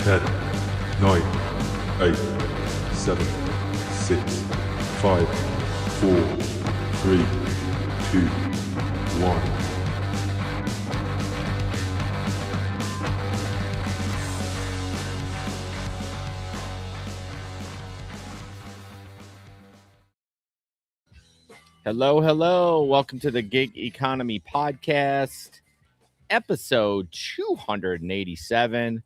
10, 9, 8, 7, 6, 5, 4, 3, 2, 1. Hello, hello. Welcome to the Gig Economy Podcast, episode 287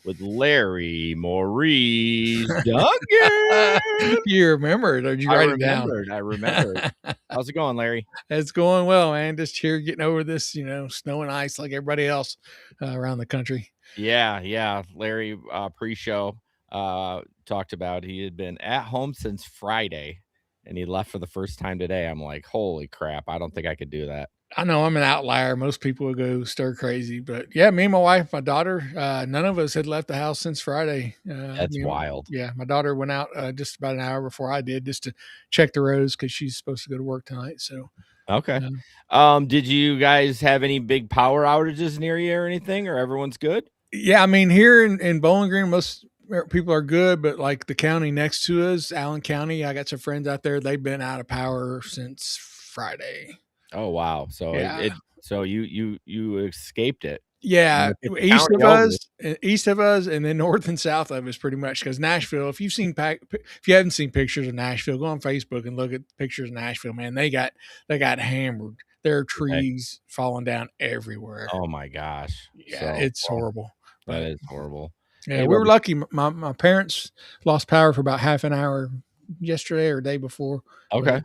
with Larry Maurice Duggan. You remembered, or did you write it down? I remembered. How's it going, Larry? It's going well, man. Just here getting over this, snow and ice like everybody else around the country. Yeah. Larry, pre-show, talked about he had been at home since Friday, and he left for the first time today. I'm like, holy crap, I don't think I could do that. I know I'm an outlier. Most people would go stir crazy, but yeah, me and my wife, my daughter, none of us had left the house since Friday. That's wild. Yeah, my daughter went out just about an hour before I did, just to check the roads because she's supposed to go to work tonight. So, okay. Did you guys have any big power outages near you or anything, or everyone's good? Yeah, I mean, here in Bowling Green, most people are good, but like the county next to us, Allen County, I got some friends out there. They've been out of power since Friday. Oh wow! So Yeah. So you escaped it. Yeah, East of us, and then north and south of us, pretty much. Because Nashville, if you haven't seen pictures of Nashville, go on Facebook and look at pictures of Nashville. Man, they got hammered. There are trees falling down everywhere. Oh my gosh! Yeah, it's horrible. That is horrible. Yeah, we were lucky. My parents lost power for about half an hour yesterday or day before. Okay,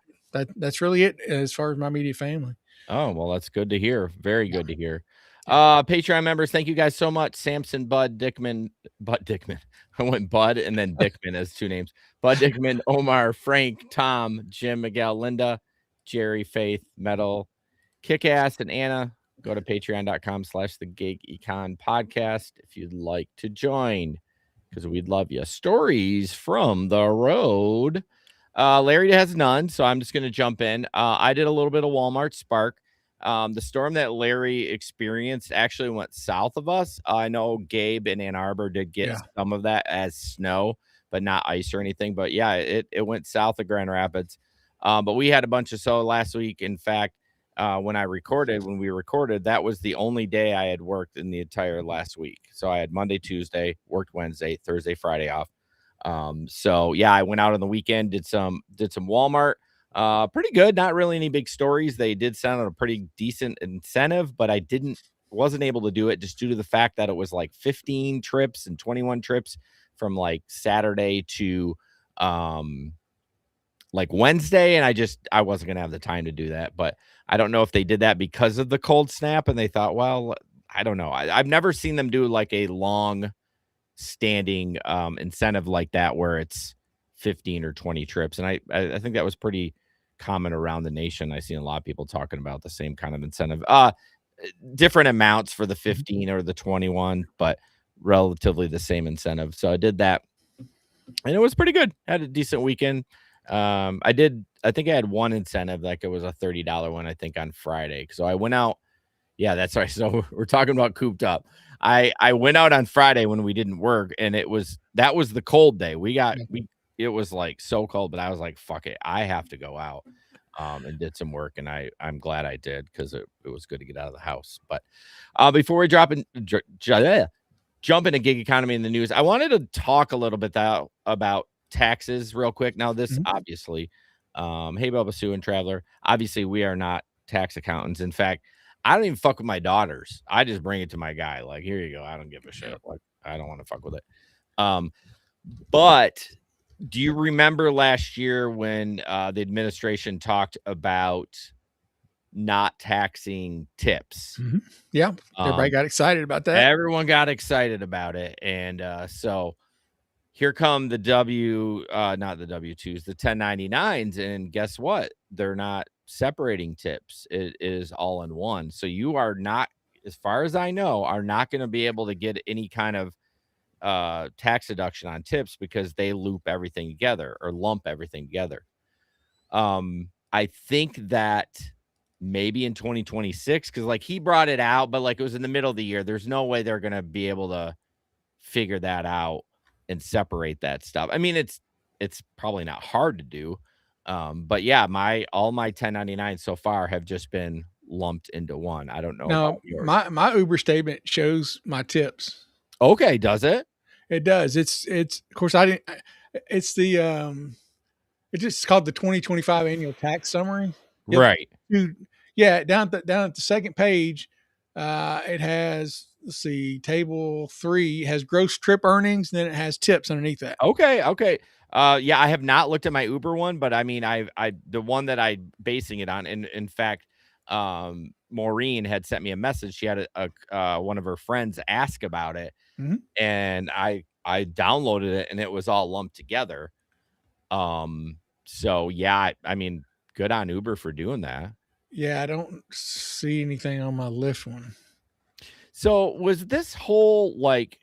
that's really it as far as my immediate family. Oh well, that's good to hear. Very good to hear. Patreon members, thank you guys so much. Samson, Bud Dickman. I went Bud and then Dickman as two names. Bud Dickman, Omar, Frank, Tom, Jim, Miguel, Linda, Jerry, Faith, Metal, Kickass, and Anna. Go to patreon.com/the Gig Econ Podcast if you'd like to join, because we'd love you. Stories from the road. Larry has none, so I'm just going to jump in. I did a little bit of Walmart Spark. The storm that Larry experienced actually went south of us. I know Gabe in Ann Arbor did get some of that as snow, but not ice or anything. But yeah, it went south of Grand Rapids. But we had a bunch of snow last week. In fact, when we recorded, that was the only day I had worked in the entire last week. So I had Monday, Tuesday, worked Wednesday, Thursday, Friday off. So yeah, I went out on the weekend, did some Walmart, pretty good. Not really any big stories. They did sound on a pretty decent incentive, but I wasn't able to do it just due to the fact that it was like 15 trips and 21 trips from like Saturday to, like Wednesday. And I wasn't going to have the time to do that, but I don't know if they did that because of the cold snap and they thought, well, I don't know. I've never seen them do like a long standing incentive like that where it's 15 or 20 trips, and I think that was pretty common around the nation. I seen a lot of people talking about the same kind of incentive, different amounts for the 15 or the 21, but relatively the same incentive. So I did that and it was pretty good. Had a decent weekend. I think I had one incentive, like it was a $30 one, I think, on Friday. So I went out. Yeah, that's right. So we're talking about cooped up. I went out on Friday when we didn't work, and that was the cold day. It was like so cold, but I was like, fuck it, I have to go out, and did some work, and I'm glad I did, because it was good to get out of the house. But before we jump into gig economy in the news, I wanted to talk a little bit about taxes real quick. Now this obviously, hey Bubba Sue and Traveler, obviously we are not tax accountants. In fact, I don't even fuck with my daughters. I just bring it to my guy. Like, here you go. I don't give a shit. Like, I don't want to fuck with it. But do you remember last year when the administration talked about not taxing tips? Mm-hmm. Yeah. Everybody got excited about that. Everyone got excited about it. And so here come the not the W-2s, the 1099s. And guess what? They're not separating tips. It is all in one. So you are not, as far as I know, are not going to be able to get any kind of tax deduction on tips, because they loop everything together or lump everything together. I think that maybe in 2026, because like he brought it out, but like it was in the middle of the year. There's no way they're going to be able to figure that out and separate that stuff. I mean, it's probably not hard to do. But yeah, all my 1099 so far have just been lumped into one. I don't know about Now, yours. my Uber statement shows my tips. Okay, does it? It does. It's of course I didn't. It's the it's just called the 2025 annual tax summary. Yep. Right. Dude, yeah, down at the second page, it has, let's see, table 3 has gross trip earnings, and then it has tips underneath that. Okay. Yeah, I have not looked at my Uber one, but I mean, I the one that I basing it on, and in fact, Maureen had sent me a message. She had a one of her friends ask about it, Mhm. and I downloaded it, and it was all lumped together. So yeah, I mean, good on Uber for doing that. Yeah, I don't see anything on my Lyft one. So was this whole like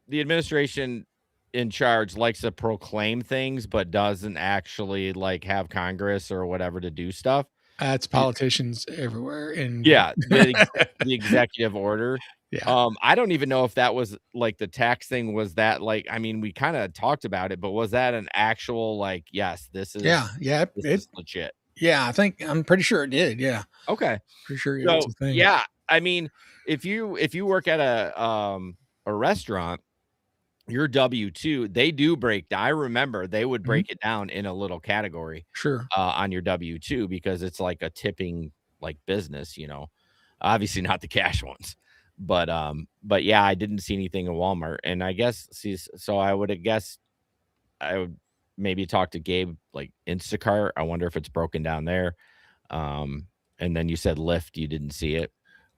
the administration in charge likes to proclaim things, but doesn't actually like have Congress or whatever to do stuff? It's politicians everywhere, and Yeah, the executive order. yeah, I don't even know if that was like the tax thing. Was that like? I mean, we kind of talked about it, but was that an actual like? Yes, this is this is legit. yeah. I'm pretty sure it did. Yeah, Okay, pretty sure it was so a thing. yeah, I mean, if you work at a restaurant, your W-2, they do break down. I remember they would break it down in a little category Sure. on your W-2 because it's like a tipping like business, obviously not the cash ones, but yeah, I didn't see anything in Walmart, and I guess so I would maybe talk to Gabe like Instacart. I wonder if it's broken down there. And then you said Lyft, you didn't see it.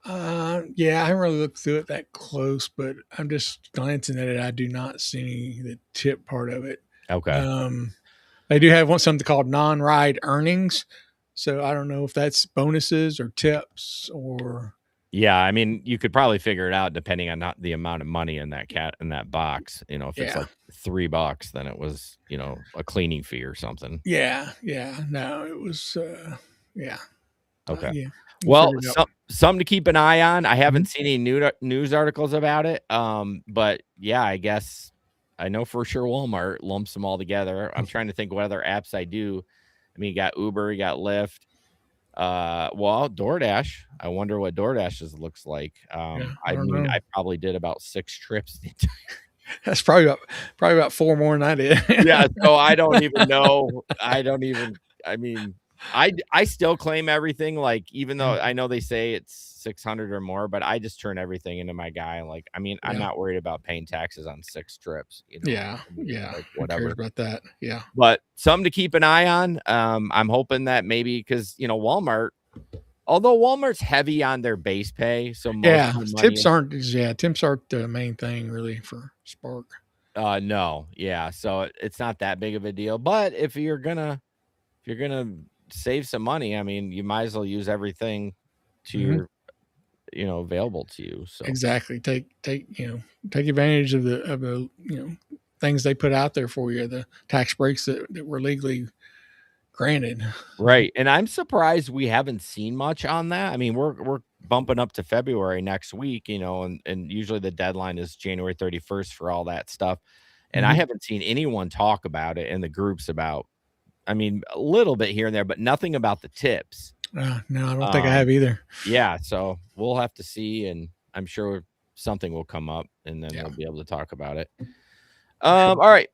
Yeah, I haven't really looked through it that close, but I'm just glancing at it. I do not see the tip part of it. Okay. They do have something called non-ride earnings, so I don't know if that's bonuses or tips or. Yeah, I mean, you could probably figure it out depending on not the amount of money in that box. If it's like $3, then it was, a cleaning fee or something. Yeah. No, it was. Yeah. Okay. Yeah. Well, something to keep an eye on. I haven't seen any news articles about it. But yeah, I guess I know for sure Walmart lumps them all together. I'm trying to think what other apps I do. I mean, you got Uber, you got Lyft. Well, DoorDash. I wonder what DoorDash's looks like. I mean, I probably did about 6 trips. That's probably about 4 more than I did. Yeah, so I don't even know. I mean, I still claim everything, like, even though I know they say it's 600 or more, but I just turn everything into my guy. Like, I mean, I'm not worried about paying taxes on 6 trips. Yeah. Like, Who cares about that? Yeah. But something to keep an eye on. I'm hoping that maybe because Walmart, although Walmart's heavy on their base pay, so tips aren't the main thing really for Spark. No, yeah, so it's not that big of a deal. But if you're gonna save some money, I mean, you might as well use everything to your available to you. So exactly, take advantage of the things they put out there for you, the tax breaks that were legally granted. Right, and I'm surprised we haven't seen much on that. I mean, we're bumping up to February next week, and usually the deadline is January 31st for all that stuff, and I haven't seen anyone talk about it in the groups about. I mean, a little bit here and there, but nothing about the tips. No, I don't think I have either. Yeah, so we'll have to see, and I'm sure something will come up, and then we'll be able to talk about it. All right.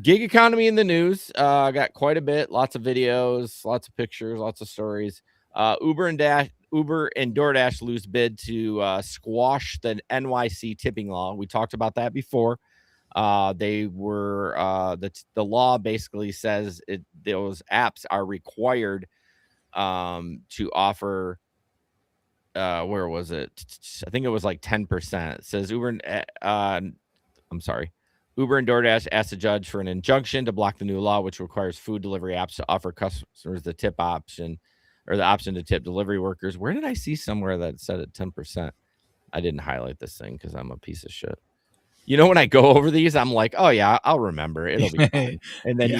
Gig economy in the news. Got quite a bit, lots of videos, lots of pictures, lots of stories. Uber and DoorDash lose bid to squash the NYC tipping law. We talked about that before. They were the law basically says those apps are required to offer where was it? I think it was like 10%. It says Uber and DoorDash asked the judge for an injunction to block the new law, which requires food delivery apps to offer customers the tip option or the option to tip delivery workers. Where did I see somewhere that said it 10%? I didn't highlight this thing because I'm a piece of shit. When I go over these, I'm like, oh yeah, I'll remember. It'll be fine. And then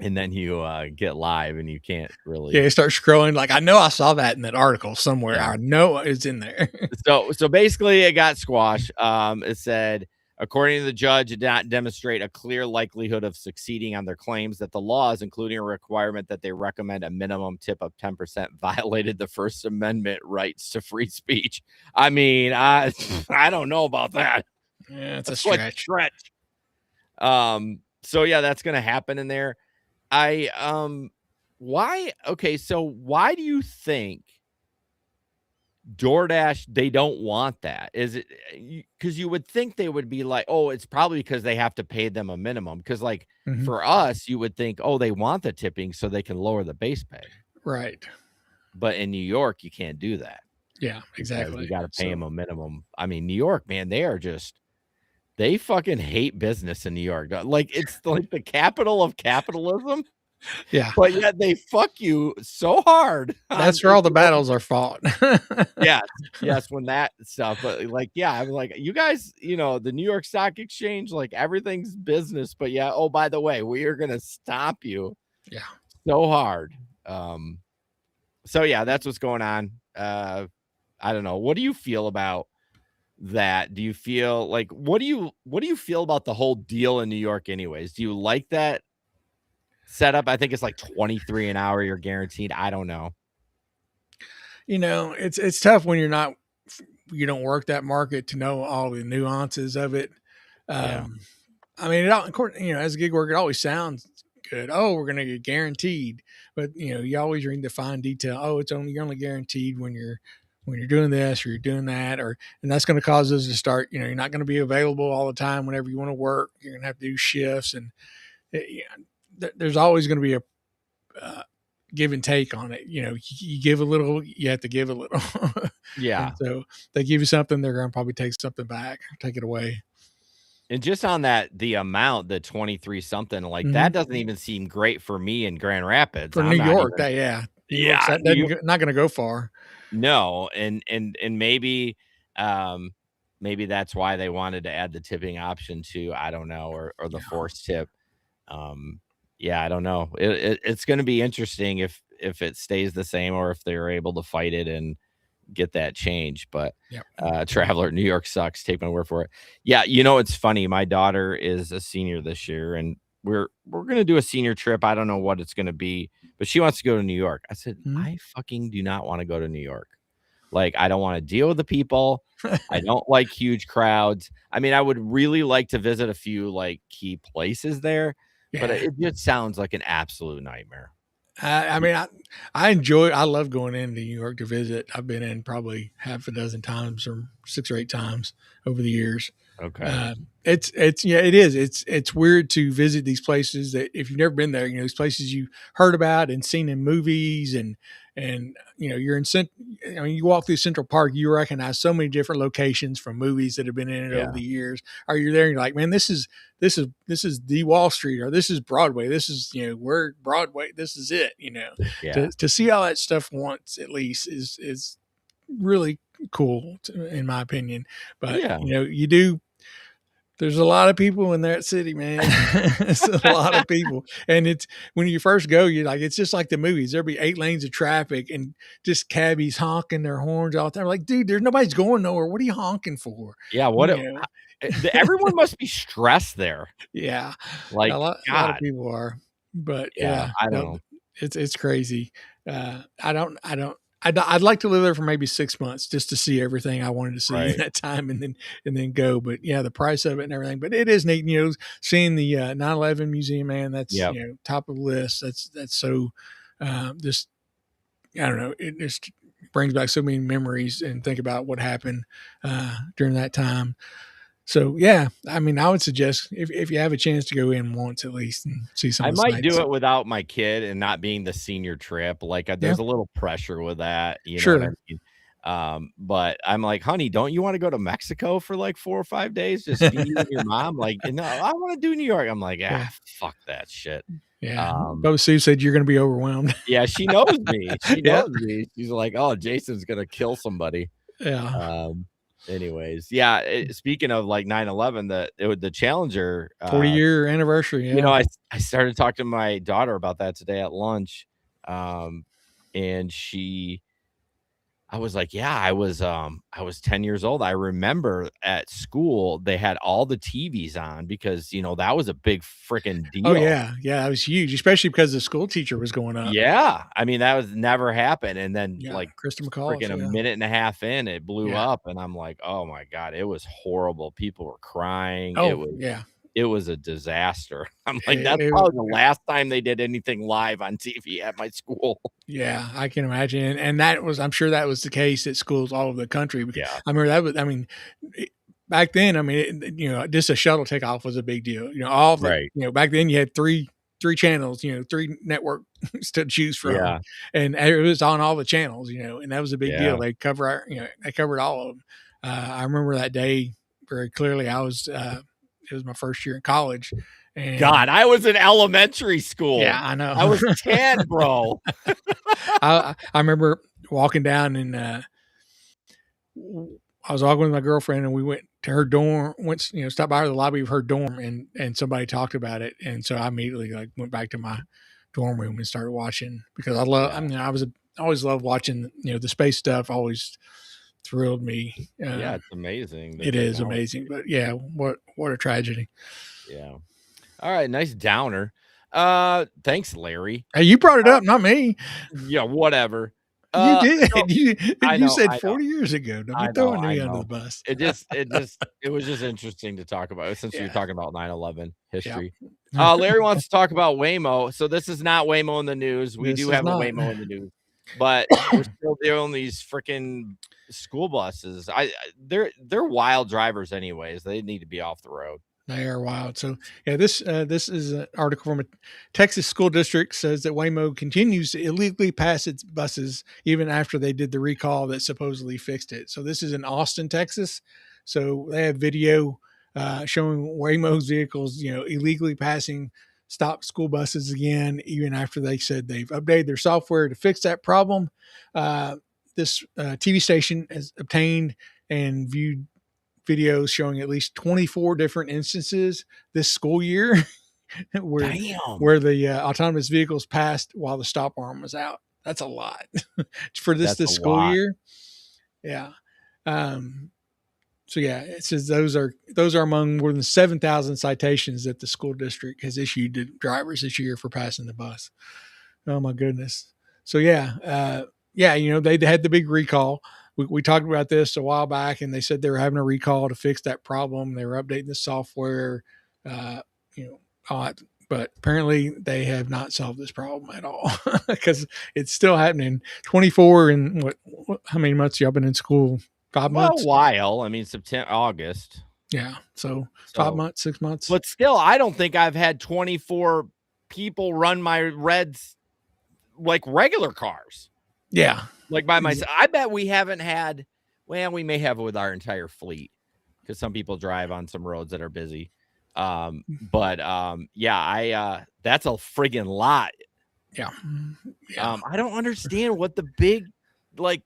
and then you get live and you can't really. Yeah, you start scrolling. Like, I know I saw that in that article somewhere. Yeah. I know it's in there. So basically it got squashed. It said, according to the judge, it did not demonstrate a clear likelihood of succeeding on their claims that the laws, including a requirement that they recommend a minimum tip of 10%, violated the First Amendment rights to free speech. I mean, I don't know about that. Yeah, it's a Stretch. So yeah, that's gonna happen in there. Why? Okay, so why do you think DoorDash, they don't want that? Is it because you would think they would be like, oh, it's probably because they have to pay them a minimum? Because like for us, you would think, oh, they want the tipping so they can lower the base pay. Right. But in New York, you can't do that. Yeah, exactly. You got to pay them a minimum. I mean, New York, man, they fucking hate business in New York. Like, it's like the capital of capitalism. Yeah. But yet they fuck you so hard. That's where all the battles are fought. Yes, when that stuff. But like, yeah, I'm like, you guys, the New York Stock Exchange, like everything's business. But yeah, oh, by the way, we are gonna stop you. Yeah. So hard. So yeah, that's what's going on. I don't know. What do you feel about that? Do you feel like what do you feel about the whole deal in New York anyways? Do you like that setup? I think it's like 23 an hour you're guaranteed. I don't know. It's tough when you don't work that market to know all the nuances of it. I mean, as a gig worker, it always sounds good. Oh, we're going to get guaranteed, but you always read the fine detail. Oh, you're only guaranteed when you're doing this or you're doing that, and that's going to cause us to start, you're not going to be available all the time whenever you want to work. You're going to have to do shifts, and there's always going to be a give and take on it. You give a little, you have to give a little. Yeah. So they give you something, they're going to probably take something back, take it away. And just on that, the amount, the 23 something, like that doesn't even seem great for me in Grand Rapids. For New York, not going to go far. No. And maybe, maybe that's why they wanted to add the tipping option to, I don't know, or the forced tip. Yeah, I don't know. It's going to be interesting if it stays the same or if they're able to fight it and get that change. But Traveler, New York sucks. Take my word for it. Yeah, it's funny. My daughter is a senior this year, and we're going to do a senior trip. I don't know what it's going to be, but she wants to go to New York. I said, I fucking do not want to go to New York. Like, I don't want to deal with the people. I don't like huge crowds. I mean, I would really like to visit a few like key places there. Yeah. But it just sounds like an absolute nightmare. I mean, I love going into New York to visit. I've been in probably half a dozen times or 6 or 8 times over the years. Okay. It is. It's weird to visit these places that if you've never been there, these places you heard about and seen in movies and you're in you walk through Central Park, you recognize so many different locations from movies that have been in it over the years. Or you're there and you're like, man, this is the Wall Street, or this is Broadway. This is, where Broadway, this is it, to see all that stuff once at least is really cool in my opinion. But there's a lot of people in that city, man. It's a lot of people. And it's when you first go, you're like, it's just like the movies. There'll be 8 lanes of traffic and just cabbies honking their horns out there. Like, dude, there's nobody's going nowhere. What are you honking for? Yeah. Everyone must be stressed there. Yeah. Like a lot of people are, but I don't know. It's crazy. I'd like to live there for maybe 6 months just to see everything I wanted to see in that time and then go. But the price of it and everything. But it is neat, seeing the 9/11 museum, man. That's top of the list. That's so just I don't know. It just brings back so many memories and think about what happened during that time. So I mean, I would suggest if you have a chance to go in once at least and see some. I might do it without my kid and not being the senior trip. Like there's a little pressure with that, know what I mean? But I'm like, honey, don't you want to go to Mexico for like 4 or 5 days? Just be with your mom. Like, no, I want to do New York. I'm like, fuck that shit. Yeah. Bo Sue said you're going to be overwhelmed. Yeah, she knows me. She knows me. She's like, oh, Jason's going to kill somebody. Yeah. Anyways, yeah. Speaking of like 9/11, the Challenger, 40-year anniversary. you know, Yeah. I started talking to my daughter about that today at lunch, and I was like, "Yeah, I was 10 years old. I remember at school they had all the TVs on because that was a big freaking Oh deal." yeah. Yeah. That was huge, especially because the school teacher was going up. Yeah, I mean that was never happened, and then Yeah. like Krista McCall. freaking a Yeah. minute and a half in, it blew Yeah. up, and I'm like, "Oh my god, it was horrible." People were crying. Oh yeah. It was a disaster. I'm like, It, that's it, probably the last time they did anything live on TV at my school. Yeah, I can imagine, and I'm sure that was the case at schools all over the country. Because Yeah. I remember that was, back then, just a shuttle takeoff was a big deal. All the, Right. back then you had three channels, three networks to choose from, Yeah. and it was on all the channels, and that was a big deal. Yeah. They covered all of them. I remember that day very clearly. It was my first year in college. And God, I was in elementary school. yeah, I know. I was 10, bro. I remember walking down and I was walking with my girlfriend and we went to her dorm, stopped by the lobby of her dorm and somebody talked about it. And so I immediately went back to my dorm room and started watching because I always loved watching, the space stuff always thrilled me. Yeah, it's amazing. It is amazing, but yeah, what a tragedy. Yeah. All right, nice downer. Thanks, Larry. Hey, you brought it up, not me. Yeah, whatever. You did. So, you said 40 years ago. Don't be throwing me under the bus. It was just interesting to talk about since you're talking about 9/11 history. Yeah. Larry wants to talk about Waymo. So this is not Waymo in the news. We do have a Waymo in the news, but we're still doing these freaking school buses. They're wild drivers anyways. They need to be off the road. They are wild. So yeah, this is an article from a Texas school district says that Waymo continues to illegally pass its buses even after they did the recall that supposedly fixed it. So this is in Austin, Texas. So they have video showing Waymo's vehicles, illegally passing stopped school buses again, even after they said they've updated their software to fix that problem. This TV station has obtained and viewed videos showing at least 24 different instances this school year where the autonomous vehicles passed while the stop arm was out. That's a lot for this school year. Yeah. So yeah, it says those are among more than 7,000 citations that the school district has issued to drivers this year for passing the bus. Oh my goodness. So yeah, they had the big recall. We talked about this a while back, and they said they were having a recall to fix that problem. They were updating the software, but apparently they have not solved this problem at all because it's still happening. 24 and how many months y'all been in school? 5 months? A while. I mean, September, August. Yeah. So 5 months, 6 months. But still, I don't think I've had 24 people run my Reds like regular cars. Yeah. Like by myself. I bet we haven't had, well, we may have it with our entire fleet because some people drive on some roads that are busy. That's a friggin' lot. Yeah. I don't understand what the big glitch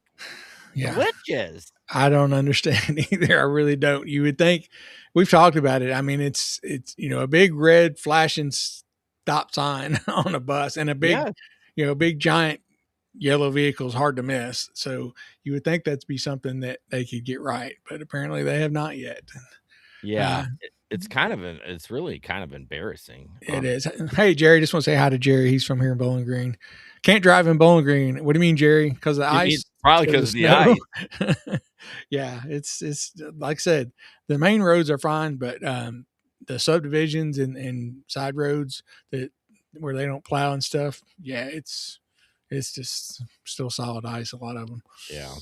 is. I don't understand either. I really don't. You would think we've talked about it. I mean, it's a big red flashing stop sign on a bus and a big, big giant yellow vehicle is hard to miss. So you would think that'd be something that they could get right, but apparently they have not yet. Yeah. It's really kind of embarrassing. It is. Hey, Jerry, just want to say hi to Jerry. He's from here in Bowling Green. Can't drive in Bowling Green. What do you mean, Jerry? Because of the ice? Probably because of the ice. Yeah, it's like I said, the main roads are fine, but the subdivisions and side roads where they don't plow and stuff, yeah, it's just still solid ice, a lot of them. Yeah.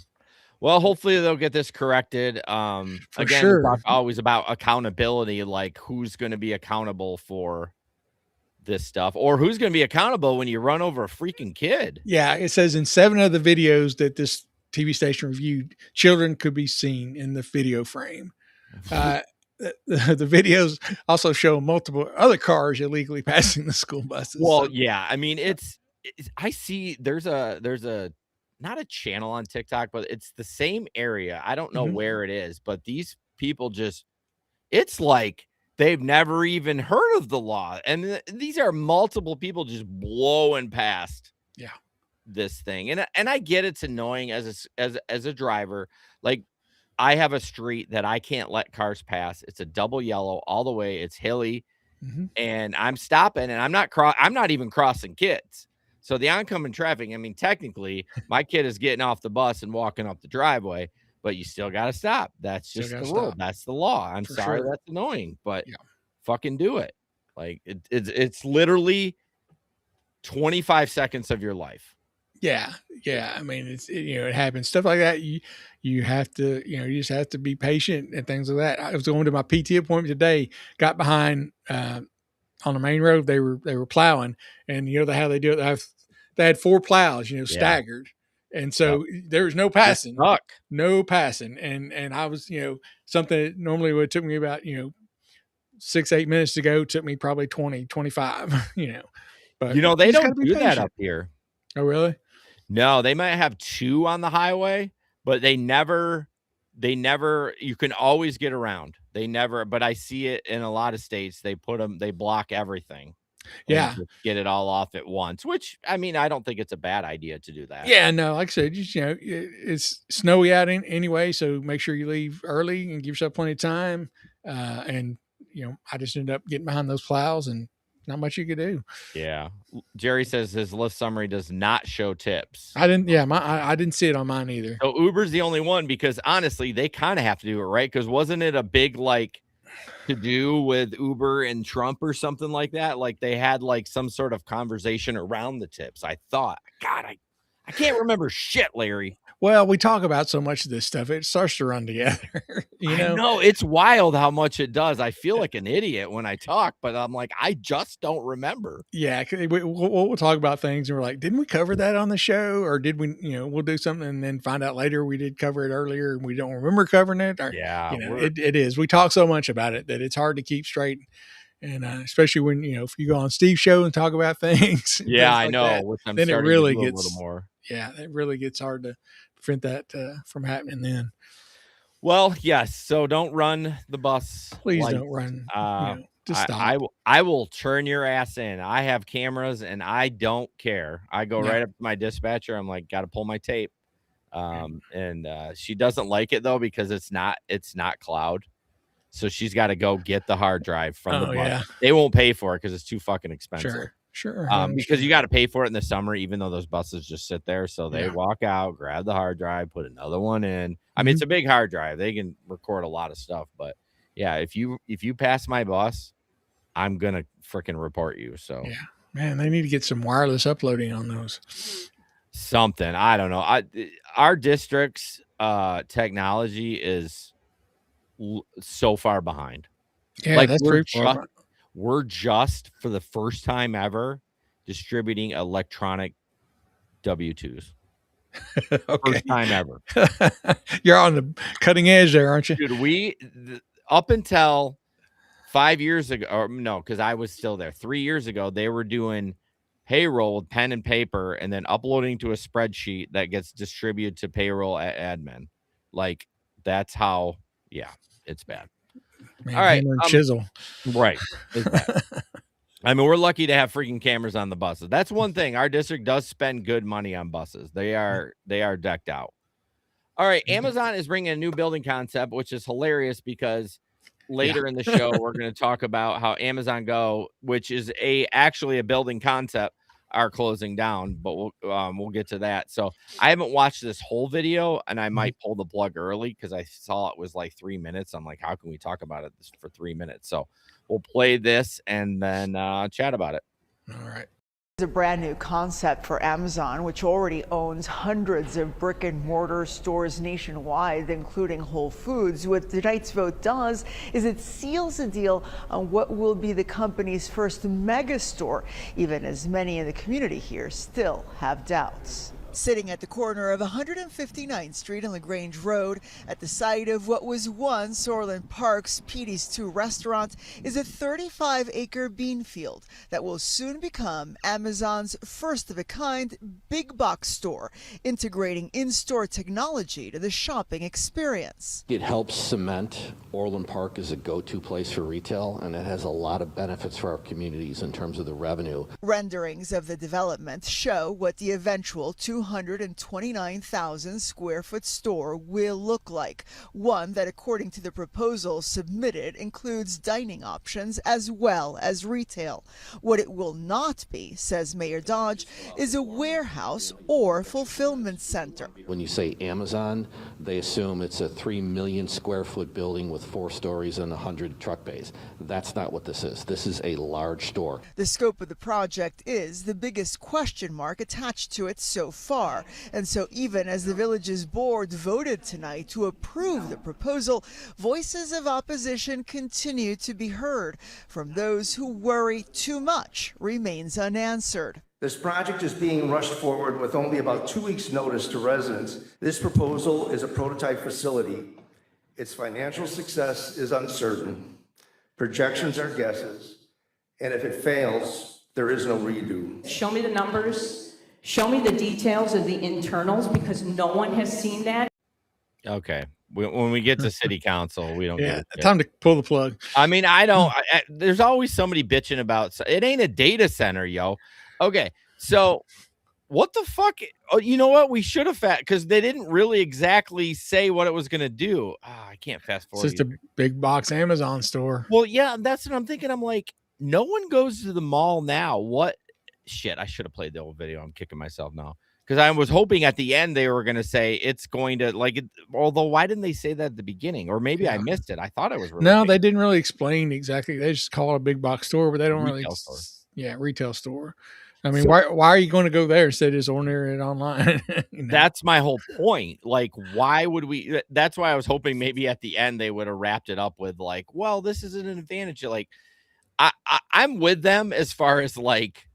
Well, hopefully they'll get this corrected. Again, sure. We talk always about accountability, like who's going to be accountable for this stuff or who's going to be accountable when you run over a freaking kid. Yeah, it says in 7 of the videos that this TV station reviewed, children could be seen in the video frame. The videos also show multiple other cars illegally passing the school buses. Well, yeah, I mean, I see there's a not a channel on TikTok, but it's the same area. I don't know where it is, but these people just, it's like they've never even heard of the law. And these are multiple people just blowing past this thing. And I get it's annoying as a driver. Like, I have a street that I can't let cars pass. It's a double yellow all the way. It's hilly. And I'm stopping, and I'm not even crossing kids. So the oncoming traffic, I mean, technically, my kid is getting off the bus and walking up the driveway, but you still got to stop. That's just the rule. That's the law. I'm sorry, that's annoying, but fucking do it. Like, it's literally 25 seconds of your life. Yeah. I mean, it happens. Stuff like that. You have to, you just have to be patient and things like that. I was going to my PT appointment today, got behind on the main road. They were plowing, and they do it. They had 4 plows, staggered. And so there was no passing, And I was, something that normally would took me about, 6-8 minutes to go, took me probably 20, 25, but they don't do that up here. Oh, really? No, they might have 2 on the highway, but they never, you can always get around. They never, but I see it in a lot of states. They block everything. Yeah. Get it all off at once, which, I mean, I don't think it's a bad idea to do that. Yeah, no, like I said, just, it's snowy out anyway. So make sure you leave early and give yourself plenty of time. And, I just ended up getting behind those plows and not much you could do. Yeah. Jerry says his Lyft summary does not show tips. I didn't see it on mine either. So Uber's the only one, because honestly, they kind of have to do it, right? Because wasn't it a big, to do with Uber and Trump or something like that? Like, they had some sort of conversation around the tips. I thought, God, I can't remember shit, Larry. Well, we talk about so much of this stuff, it starts to run together. I know, it's wild how much it does. I feel like an idiot when I talk, but I'm like, I just don't remember. Yeah, we'll talk about things, and we're like, didn't we cover that on the show, or did we? We'll do something and then find out later we did cover it earlier and we don't remember covering it. Or, it is. We talk so much about it that it's hard to keep straight. And especially when if you go on Steve's show and talk about things, I know. Then it really gets a little more. Yeah, it really gets hard to prevent that from happening. Then, well, yes. So don't run the bus. Please don't run. Just stop. I will turn your ass in. I have cameras, and I don't care. I go right up to my dispatcher. I'm like, got to pull my tape. And she doesn't like it though, because it's not cloud. So she's got to go get the hard drive from the bus. Yeah. They won't pay for it because it's too fucking expensive. Sure. Because you got to pay for it in the summer, even though those buses just sit there. So they walk out, grab the hard drive, put another one in. I mean, it's a big hard drive. They can record a lot of stuff. But yeah, if you pass my bus, I'm gonna freaking report you. So yeah, man, they need to get some wireless uploading on those. Something, I don't know. Our district's technology is so far behind. Yeah, that's true. We're just, for the first time ever, distributing electronic W-2s. First time ever. You're on the cutting edge there, aren't you? Dude, up until 5 years ago, or no, because I was still there. 3 years ago, they were doing payroll with pen and paper and then uploading to a spreadsheet that gets distributed to payroll admin. Like, that's how, it's bad. Man, all right, chisel. Right. I mean, we're lucky to have freaking cameras on the buses. That's one thing. Our district does spend good money on buses. They are decked out. All right, Amazon is bringing a new building concept, which is hilarious because later in the show we're going to talk about how Amazon Go, which is actually a building concept, are closing down, but we'll get to that. So I haven't watched this whole video, and I might pull the plug early because I saw it was like 3 minutes. I'm like, how can we talk about it for 3 minutes? So we'll play this and then chat about it. All right. It's a brand new concept for Amazon, which already owns hundreds of brick and mortar stores nationwide, including Whole Foods. What tonight's vote does is it seals a deal on what will be the company's first mega store, even as many in the community here still have doubts. Sitting at the corner of 159th Street and LaGrange Road, at the site of what was once Orland Park's Petey's 2 restaurant, is a 35-acre bean field that will soon become Amazon's first-of-a-kind big box store, integrating in-store technology to the shopping experience. It helps cement Orland Park as a go-to place for retail, and it has a lot of benefits for our communities in terms of the revenue. Renderings of the development show what the eventual 229,000 square foot store will look like. One that, according to the proposal submitted, includes dining options as well as retail. What it will not be, says Mayor Dodge, is a warehouse or fulfillment center. When you say Amazon, they assume it's a 3 million square foot building with 4 stories and 100 truck bays. That's not what this is. This is a large store. The scope of the project is the biggest question mark attached to it so far. And so even as the village's board voted tonight to approve the proposal, voices of opposition continue to be heard from those who worry too much remains unanswered. This project is being rushed forward with only about 2 weeks' notice to residents. This proposal is a prototype facility. Its financial success is uncertain. Projections are guesses. And if it fails, there is no redo. Show me the numbers. Show me the details of the internals, because no one has seen that. Okay. When we get to city council, we don't Yeah, time to pull the plug. I mean, there's always somebody bitching about it ain't a data center, yo. Okay. So what the fuck? Oh, you know what? We should have because they didn't really exactly say what it was going to do. I can't fast forward. It's just a big box Amazon store. Well, yeah, that's what I'm thinking. I'm like, no one goes to the mall now. What? Shit, I should have played the old video. I'm kicking myself now because I was hoping at the end they were going to say it's going to although why didn't they say that at the beginning? Or maybe I missed it. I thought it was really no, big. they didn't really explain exactly. They just call it a big box store, but they don't Retail store. Yeah, retail store. I mean, why are you going to go there instead of just ordering it online? You know? That's my whole point. Like, why would we? That's why I was hoping maybe at the end they would have wrapped it up with like, well, this is an advantage. Like, I'm with them as far as like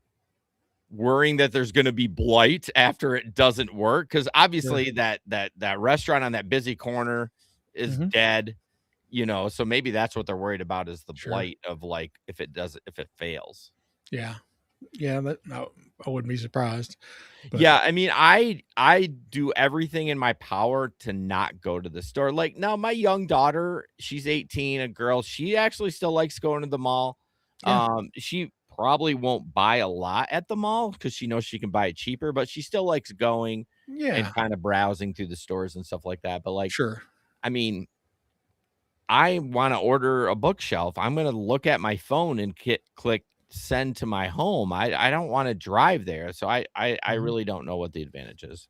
worrying that there's going to be blight after it doesn't work, because obviously that restaurant on that busy corner is dead, you know. So maybe that's what they're worried about is the blight of like if it fails. Yeah. No, I wouldn't be surprised. But. Yeah, I mean, I do everything in my power to not go to the store. Like now, my young daughter, she's 18, a girl. She actually still likes going to the mall. Yeah. She probably won't buy a lot at the mall because she knows she can buy it cheaper, but she still likes going and kind of browsing through the stores and stuff like that. But like, I mean, I want to order a bookshelf. I'm going to look at my phone and click send to my home. I don't want to drive there. So I really don't know what the advantage is.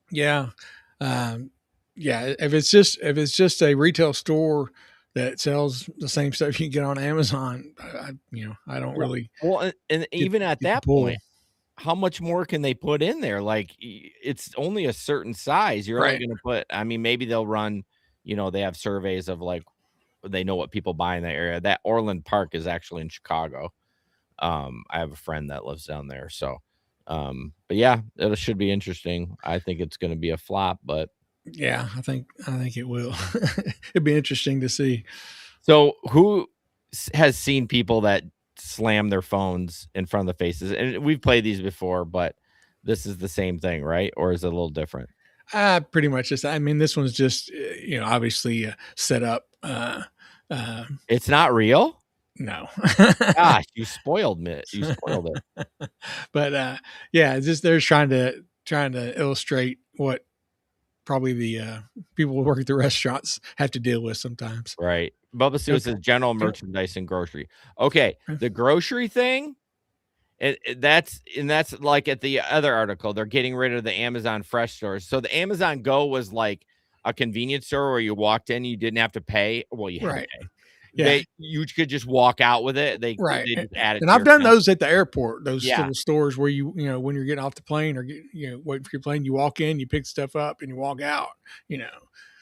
Yeah. If it's just a retail store that sells the same stuff you can get on Amazon, I don't really. Well, and even at that point, how much more can they put in there? Like it's only a certain size. You're only going to put, I mean, maybe they'll run, they have surveys of like, they know what people buy in that area. That Orland Park is actually in Chicago. I have a friend that lives down there. So, but yeah, it should be interesting. I think it's going to be a flop, but yeah, I think it will. It'd be interesting to see. So who has seen people that slam their phones in front of the faces? And we've played these before, but this is the same thing, right? Or is it a little different? Pretty much just, I mean, this one's just, obviously set up. It's not real. No. Gosh, you spoiled me. You spoiled it. But it's just they're trying to illustrate what probably the people who work at the restaurants have to deal with sometimes. Right. Bubba Sue says general merchandise and grocery. Okay, the grocery thing. That's like at the other article, they're getting rid of the Amazon Fresh stores. So the Amazon Go was like a convenience store where you walked in, you didn't have to pay. Well, you had to pay. Yeah. You could just walk out with it. They just added. And I've done those at the airport. Those little stores where you when you're getting off the plane or waiting for your plane, you walk in, you pick stuff up, and you walk out.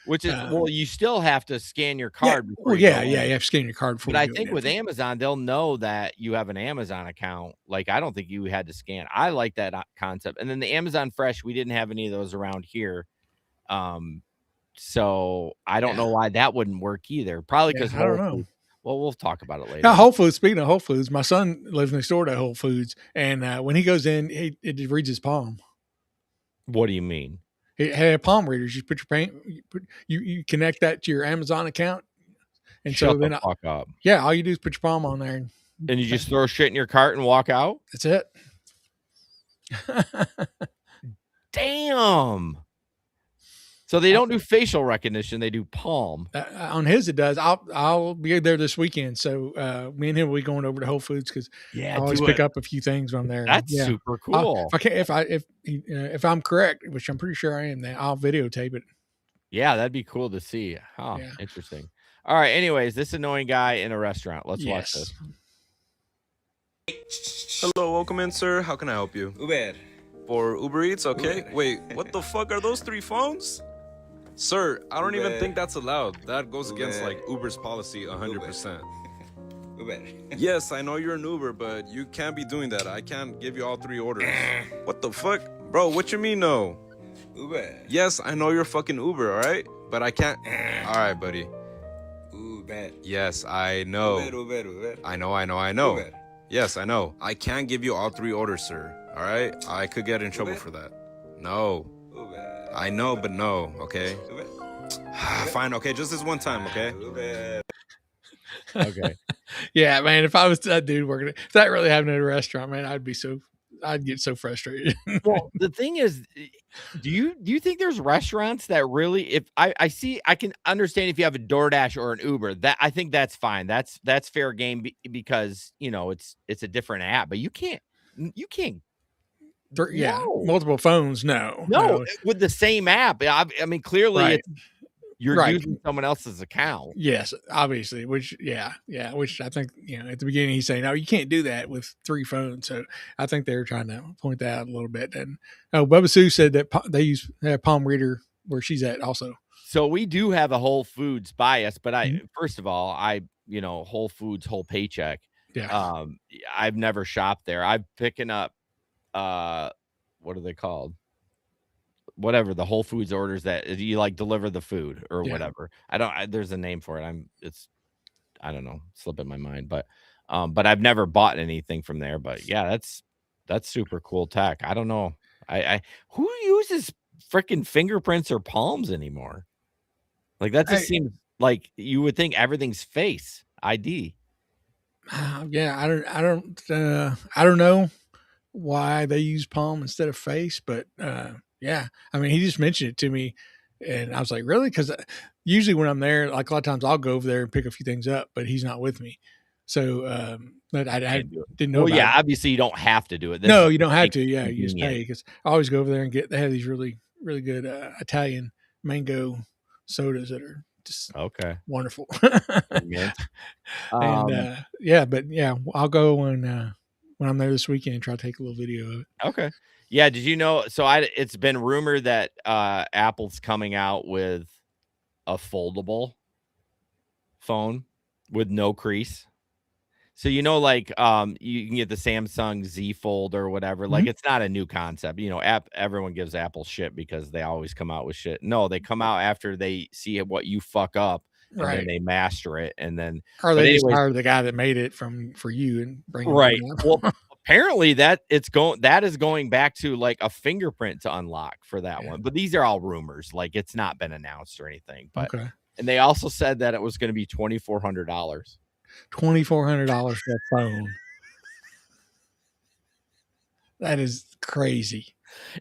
Which is well, you still have to scan your Yeah, card. Before well, you yeah, go yeah. in. You have to scan your card before. But I you do think it. with Amazon, they'll know that you have an Amazon account. Like, I don't think you had to scan. I like that concept. And then the Amazon Fresh, we didn't have any of those around here. So I don't know why that wouldn't work either. Probably because I don't know. Well, we'll talk about it later. Now, Whole Foods. Speaking of Whole Foods, my son lives next door to Whole Foods, and when he goes in, it reads his palm. What do you mean? It had palm readers. You put your paint. You connect that to your Amazon account, and Shut so then the fuck up. Yeah, all you do is put your palm on there, and you just throw shit in your cart and walk out. That's it. Damn. So they don't do facial recognition; they do palm. On his, it does. I'll be there this weekend, so me and him will be going over to Whole Foods because I always pick up a few things when I'm there. That's super cool. If I'm correct, which I'm pretty sure I am, then I'll videotape it. Yeah, that'd be cool to see. Oh, interesting. All right. Anyways, this annoying guy in a restaurant. Let's watch this. Hello, welcome in, sir. How can I help you? Uber. For Uber Eats, okay. Uber. Wait, what the fuck are those 3 phones? Sir, I don't even think that's allowed. That goes against like Uber's policy 100%. Uber. Yes, I know you're an Uber, but you can't be doing that. I can't give you all 3 orders. What the fuck? Bro, what you mean no? Uber. Yes, I know you're fucking Uber, alright? But I can't. Alright, buddy. Uber. Yes, I know. Uber. I know. Uber. Yes, I know. I can't give you all 3 orders, sir. Alright? I could get in trouble for that. No. Uber. I know, but no, okay? Uber. Fine, okay, just this one time, okay? Uber. Okay. Yeah, man. If I was that dude working, if that really happened at a restaurant, man, I'd get so frustrated. Well, the thing is, do you think there's restaurants that really, if I can understand if you have a DoorDash or an Uber, that I think that's fine. That's fair game because it's a different app, but you can't. No. Multiple phones. No, with the same app. I mean, clearly you're using someone else's account. Yes, obviously. Which I think at the beginning he's saying, no, you can't do that with 3 phones. So I think they were trying to point that out a little bit. And Bubba Sue said that they use palm reader where she's at also. So we do have a Whole Foods bias, but first of all, Whole Foods whole paycheck. Yeah. I've never shopped there. I'm picking up what are they called? Whatever the Whole Foods orders that you like deliver the food or whatever. There's a name for it. I don't know, slipping my mind, but I've never bought anything from there. But yeah, that's super cool tech. I don't know. Who uses freaking fingerprints or palms anymore? Like that just seems like you would think everything's face ID. Yeah, I don't know why they use palm instead of face, but yeah, I mean, he just mentioned it to me, and I was like, really? Because usually when I'm there, like a lot of times I'll go over there and pick a few things up, but he's not with me, so but I didn't know. Well, yeah, obviously you don't have to do it. No, you don't have to. Yeah, you just pay because I always go over there and they have these really really good Italian mango sodas that are just wonderful. And I'll go when I'm there this weekend and try to take a little video of it. Okay. Yeah. Did you know? So it's been rumored that Apple's coming out with a foldable phone with no crease. So, like, you can get the Samsung Z Fold or whatever. Like, it's not a new concept. Everyone gives Apple shit because they always come out with shit. No, they come out after they see what you fuck up, and then they master it, and then they just hire the guy that made it for you and bring it right. Well, apparently that is going back to like a fingerprint to unlock for that one. But these are all rumors. Like, it's not been announced or anything. But and they also said that it was going to be $2,400. $2,400 for that phone. That is crazy.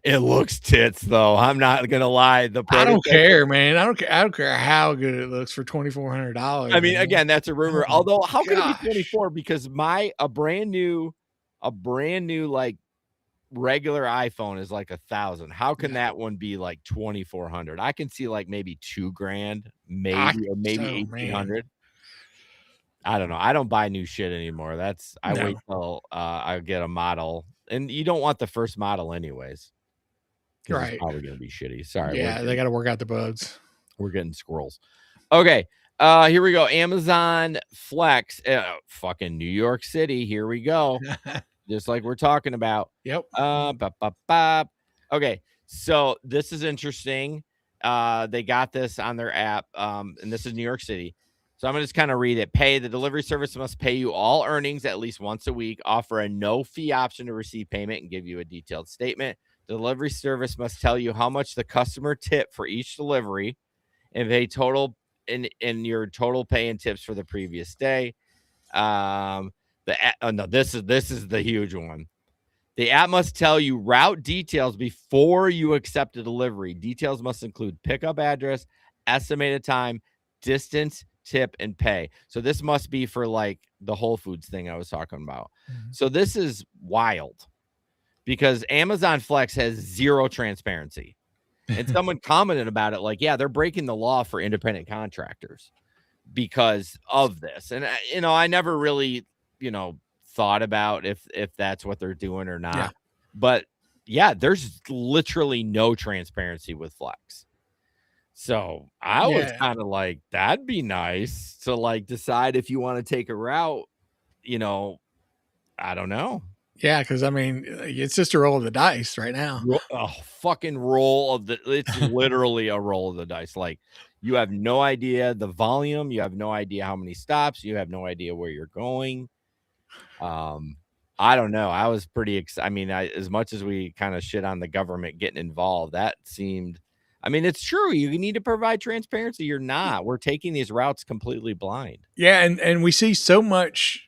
It looks tits, though. I'm not gonna lie. I don't care, man. I don't care how good it looks for $2,400. I mean, again, that's a rumor. Although, how could it be 24? Because a brand new like regular iPhone is like $1,000. How can that one be like 2,400? I can see like maybe $2,000, maybe 1,800. I don't know. I don't buy new shit anymore. Wait till I get a model, and you don't want the first model anyways. It's probably gonna be shitty. Sorry. Yeah, they got to work out the bugs. We're getting squirrels. Okay. Here we go. Amazon Flex, fucking New York City. Here we go. Just like we're talking about. Yep. Okay. So this is interesting. They got this on their app. And this is New York City. So I'm going to just kind of read it. The delivery service must pay you all earnings at least once a week, offer a no fee option to receive payment, and give you a detailed statement. The delivery service must tell you how much the customer tip for each delivery and pay total in your total pay and tips for the previous day. This is the huge one. The app must tell you route details before you accept a delivery. Details must include pickup address, estimated time, distance, tip, and pay. So this must be for like the Whole Foods thing I was talking about. Mm-hmm. So this is wild because Amazon Flex has zero transparency. And someone commented about it like, yeah, they're breaking the law for independent contractors because of this. And, I never really, thought about if that's what they're doing or not. Yeah. But yeah, there's literally no transparency with Flex. So I was kind of like, that'd be nice to like decide if you want to take a route, I don't know. Yeah, because I mean, it's just a roll of the dice right now. A fucking it's literally a roll of the dice. Like you have no idea the volume, you have no idea how many stops, you have no idea where you're going. I don't know. I was pretty excited. I mean, as much as we kind of shit on the government getting involved, that seemed. I mean, it's true. You need to provide transparency. You're not. We're taking these routes completely blind. Yeah, and we see so much.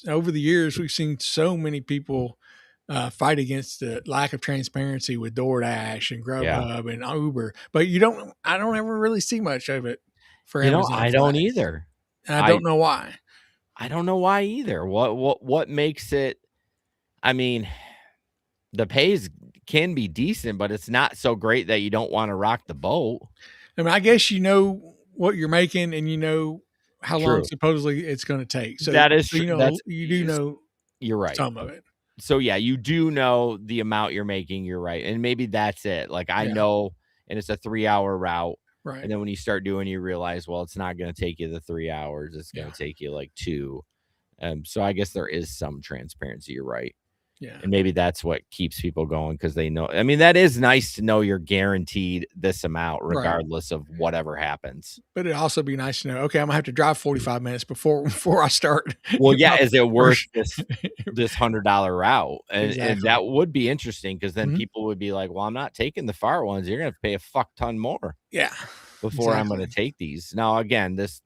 Over the years, we've seen so many people fight against the lack of transparency with DoorDash and Grubhub and Uber, but I don't ever really see much of it for Amazon. I don't either. And I don't know why. I don't know why either. What makes it? I mean, the pays can be decent, but it's not so great that you don't want to rock the boat. I mean, I guess you know what you're making, and how long supposedly it's going to take. So that is, you do know. You're right. Some of it. So yeah, you do know the amount you're making. You're right, and maybe that's it. Like I know, and it's a 3-hour route. Right. And then when you start doing, you realize, well, it's not going to take you the 3 hours. It's going to take you like 2. So I guess there is some transparency. You're right. Yeah. And maybe that's what keeps people going because they know. I mean, that is nice to know you're guaranteed this amount regardless of whatever happens. But it'd also be nice to know, okay, I'm gonna have to drive 45 minutes before I start. Well, yeah, is it worth this $100 route? And that would be interesting because then people would be like, well, I'm not taking the far ones. You're gonna have to pay a fuck ton more. Yeah. Before I'm gonna take these. Now, again, this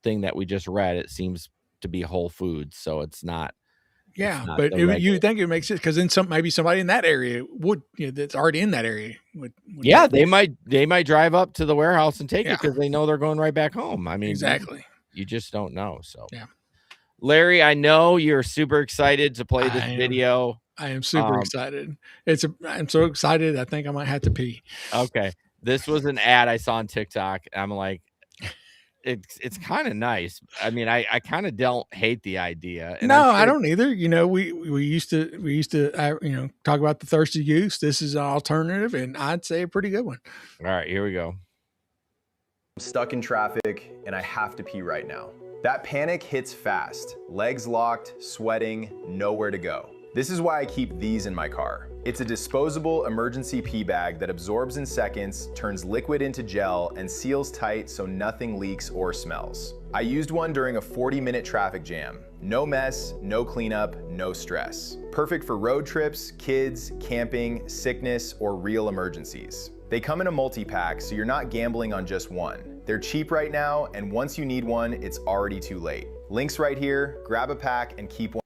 thing that we just read, it seems to be Whole Foods, so it's not. Yeah, but you think it makes sense because then maybe somebody in that area would, that's already in that area would they might drive up to the warehouse and take it because they know they're going right back home. I mean, exactly. You just don't know. So yeah, Larry, I know you're super excited to play this video. I am super excited. I'm so excited. I think I might have to pee. Okay, this was an ad I saw on TikTok. I'm like, it's kind of nice. I mean, I kind of don't hate the idea. And no, I don't either. We used to talk about the thirsty goose. This is an alternative, and I'd say a pretty good one. All right, here we go. I'm stuck in traffic, and I have to pee right now. That panic hits fast. Legs locked, sweating, nowhere to go. This is why I keep these in my car. It's a disposable emergency pee bag that absorbs in seconds, turns liquid into gel, and seals tight so nothing leaks or smells. I used one during a 40-minute traffic jam. No mess, no cleanup, no stress. Perfect for road trips, kids, camping, sickness, or real emergencies. They come in a multi-pack, so you're not gambling on just one. They're cheap right now, and once you need one, it's already too late. Links right here, grab a pack and keep one.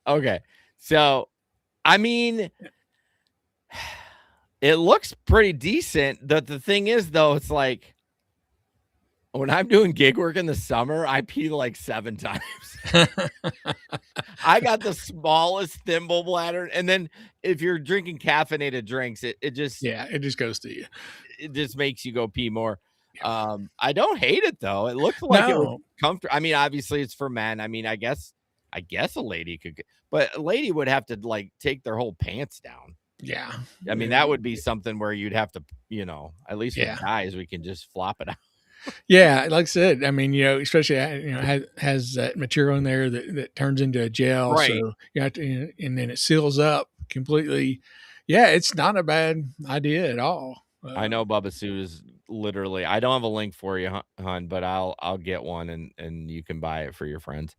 Okay, so I mean, it looks pretty decent. The thing is, though, it's like when I'm doing gig work in the summer, I pee like 7 times. I got the smallest thimble bladder, and then if you're drinking caffeinated drinks, it just goes to you. It just makes you go pee more. I don't hate it though. It looks like it would comfortable. I mean, obviously it's for men. I mean, I guess a lady could, but a lady would have to like take their whole pants down. Yeah. I mean, that would be something where you'd have to, at least Yeah. with guys, we can just flop it out. Yeah, like I said, I mean, especially has that material in there that turns into a gel, Right. so you have to, and then it seals up completely. Yeah, it's not a bad idea at all. I know Bubba Sue is literally. I don't have a link for you, hon, but I'll get one and you can buy it for your friends.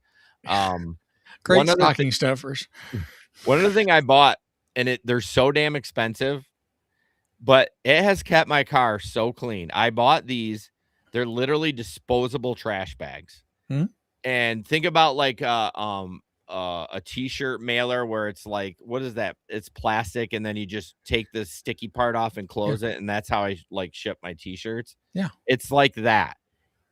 Great stocking stuffers. One other thing I bought, and they're so damn expensive, but it has kept my car so clean. I bought these. They're literally disposable trash bags. And think about like a t-shirt mailer where it's like, what is that? It's plastic, and then you just take the sticky part off and close it, and that's how I like ship my t-shirts. Yeah. It's like that.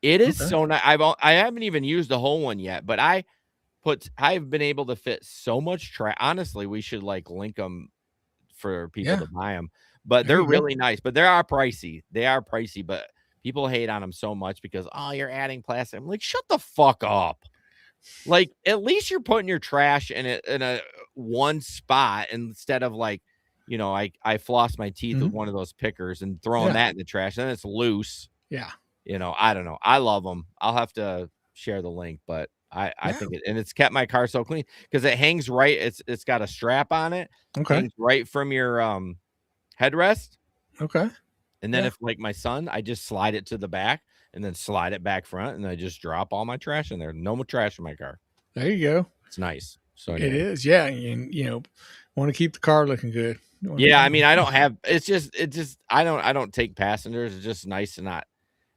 It is so nice. I haven't even used the whole one yet, but I've been able to fit so much trash. Honestly, we should like link them for people to buy them. But they're really nice, but they are pricey. But people hate on them so much because, oh, you're adding plastic. I'm like, shut the fuck up. Like, at least you're putting your trash in a one spot instead of like, I floss my teeth with one of those pickers and throwing that in the trash. And then it's loose. Yeah. I don't know. I love them. I'll have to share the link, but I think and it's kept my car so clean because it hangs right. It's got a strap on it. Okay. Hangs right from your headrest. Okay. And then if like my son, I just slide it to the back and then slide it back front, and I just drop all my trash in there. No more trash in my car. There you go. It's nice. So it is, yeah. And want to keep the car looking good. Yeah, I mean, I don't have. It's just. I don't take passengers. It's just nice to not.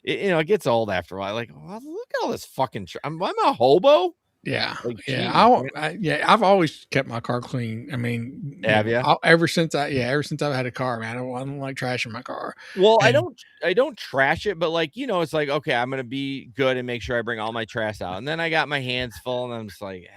It gets old after a while. Like, well, look at all this fucking. I'm a hobo. Yeah, like, I've always kept my car clean. I mean, have you? Ever since I've had a car, man. I don't like trashing my car. Well, I don't trash it, but like, it's like, okay, I'm gonna be good and make sure I bring all my trash out, and then I got my hands full, and I'm just like,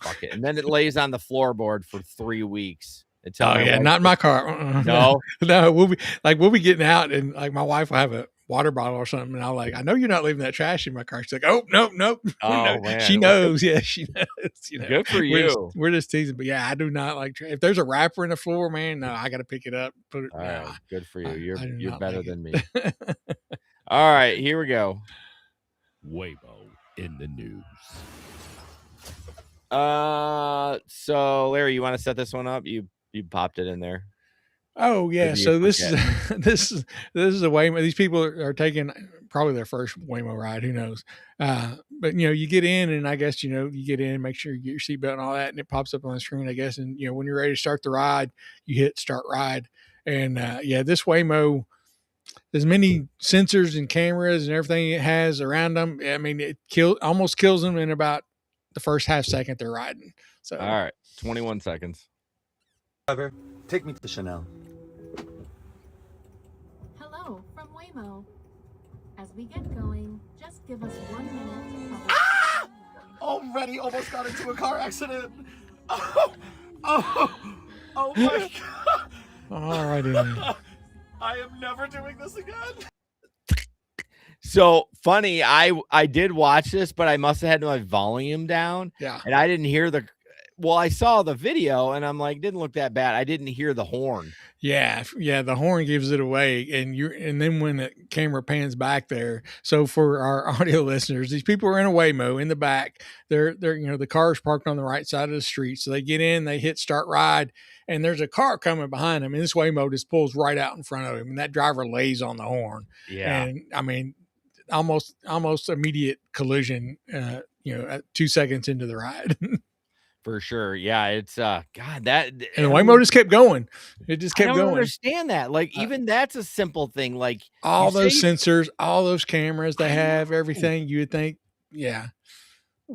fuck it, and then it lays on the floorboard for 3 weeks. Not in my car. No, we'll be getting out, and like my wife will have a water bottle or something, and I'm like, I know you're not leaving that trash in my car. She's like, oh, nope. Oh, man. She knows. Yeah, she knows. Good for you. We're just teasing, but yeah, I do not like if there's a wrapper in the floor, man. No, I got to pick it up, put it. Good for you. You're better than me. me. All right, here we go. Waymo in the news. So Larry, you want to set this one up? You popped it in there. Oh yeah, so this is a Waymo. These people are taking probably their first Waymo ride. Who knows? But you get in, and I guess you get in, make sure you get your seatbelt and all that, and it pops up on the screen, I guess. And when you're ready to start the ride, you hit start ride. And this Waymo, as many sensors and cameras and everything it has around them, I mean, it almost kills them in about the first half second they're riding. So all right, 21 seconds. Driver, take me to Chanel. Hello from Waymo. As we get going, just give us 1 minute. Already almost got into a car accident. Oh my God. All righty. I am never doing this again. So funny, I did watch this, but I must have had my volume down. Yeah. And I didn't hear I saw the video, and I'm like, didn't look that bad. I didn't hear the horn. Yeah, the horn gives it away, and then when the camera pans back there. So for our audio listeners, these people are in a Waymo in the back. They're the car's parked on the right side of the street. So they get in, they hit start ride, and there's a car coming behind them, and this Waymo just pulls right out in front of him, and that driver lays on the horn. Yeah, and I mean, almost immediate collision. At 2 seconds into the ride. For sure. Yeah, it's God, that and the Waymo just kept going. It just kept I don't going. understand that. Like, even that's a simple thing. Like all those sensors, all those cameras they have, everything you would think, yeah.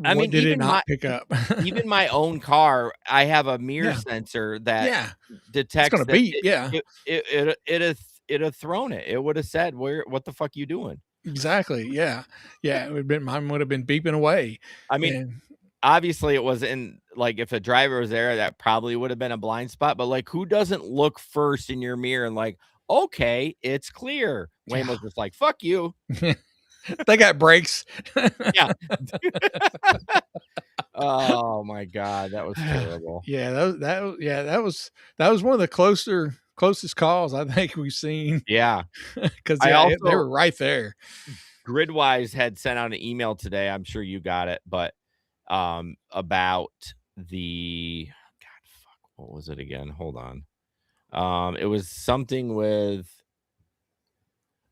I mean, did it not pick up? Even my own car, I have a mirror sensor that detects. It's gonna beep. Yeah, it'd have thrown it. It would have said, what the fuck you doing?" Exactly. Yeah. Mine would have been beeping away. I mean, obviously it was like if a driver was there, that probably would have been a blind spot, but like who doesn't look first in your mirror and like, okay, it's clear. Waymo's just like, fuck you. They got brakes. Yeah. Oh my God, that was terrible. Yeah, that was one of the closest calls I think we've seen. Yeah. Because I they also were right there. Gridwise had sent out an email today. I'm sure you got it, but about the God, fuck, what was it again? Hold on. It was something with